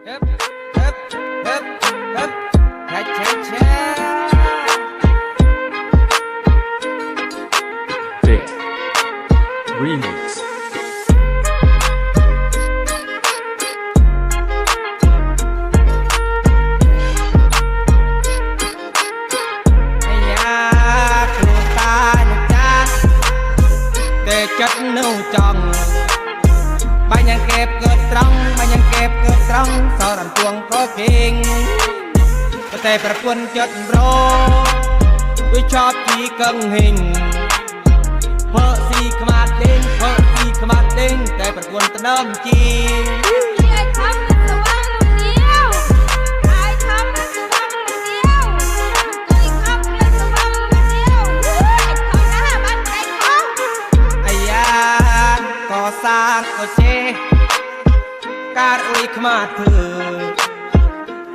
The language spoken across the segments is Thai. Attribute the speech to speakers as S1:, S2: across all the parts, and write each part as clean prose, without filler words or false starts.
S1: Hep, hep, hep, hep, cha-cha-cha.
S2: Big Remix.
S1: ចិត្តនៅចង់បាញ់យ៉ាងកេបកើតត្រង់បាញ់យ៉ាងកេបកើតត្រង់សរំទួងក៏គេងតែប្រពន្ធចិត្តរវាชอบជីកឹងហេងធ្វើស៊ីខ្មាតដេងធ្វើស៊ីខ្មាតដេងតែប្រពន្ធត្ដើមជីសាងក៏ចេការអុយខ្មាតធ្វើ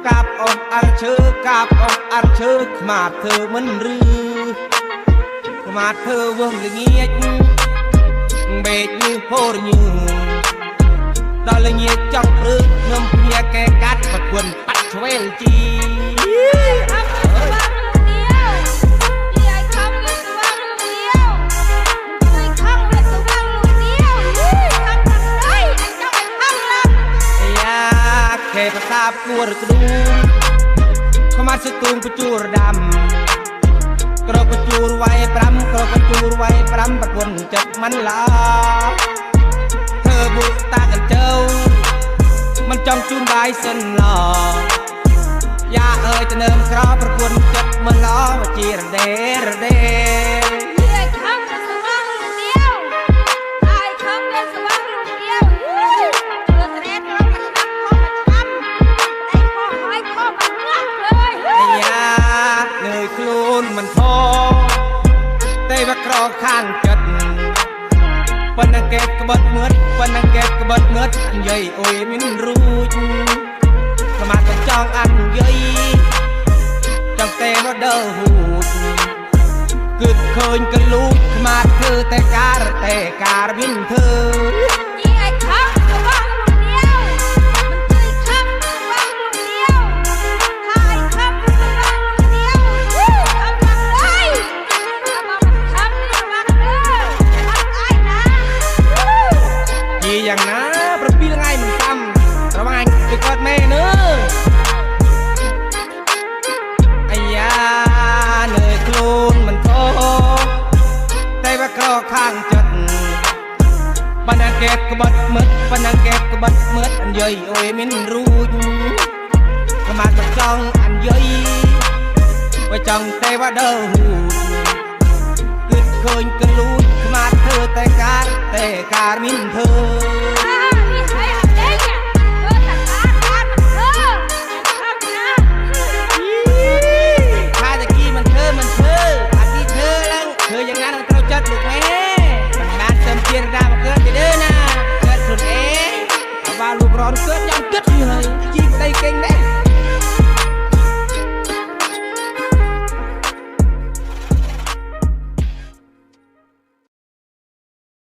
S1: កាប់អស់អរឈើកាប់អស់អរឈើខ្មាតធ្វើមិនឬខ្មាតធ្វើវងល្ងាចបេកញើហូរញើដល់ល្ងាចចង់ព្រឹកនឹមភ្ញាកែកាត់ប្រគុណបាត់ឆ្វេលជីภาษาปัวรกดูขมาสตูงประจูรดำกระประจูรไว้ปรำกระประจูรไว้ปรำประวนจับมันลาเธอบุกตากันเจ้ามันจ้องจูนใบเส้นหล่อยาเอ๋ยจะเนิมครอประวนจับมันล้อมาจีระเดระเดมันท้อแต่ว่าครอข้างจัดปนังเก็บกระเบิดเมือดปนังเก็บกระเบิดเมือดอันใหญ่โอ้ยมินรู้สมากันจองอันใหญ่จังเตะว่าเด้อหูกึดเคยกันลูกมาคือแต่การบินเธออย่างนะประปีละไงมันซ้ำระวังไปกอดแม่เนื้อไอ้ยาเนยโคลนมันโตได้ว่าครอข้างจัดปนังเก็บกระบัดมืดปนังเก็บกระบัดมืดอันใหญ่โอ้ยมินรู้กระมาดจ้องอันใหญ่ไว้จ้องแต่ว่าเด้อหูกึดเคยกันรู้กระมาดเธอแต่การมินเธอลูกแม่มันบ้านเติมเทียนราบเกิดจะเดินนะเกิดสุดเอ๋ว่าลูกร้อนเกิดยังเกิดอยู่เลยจีบได้เก่งแน่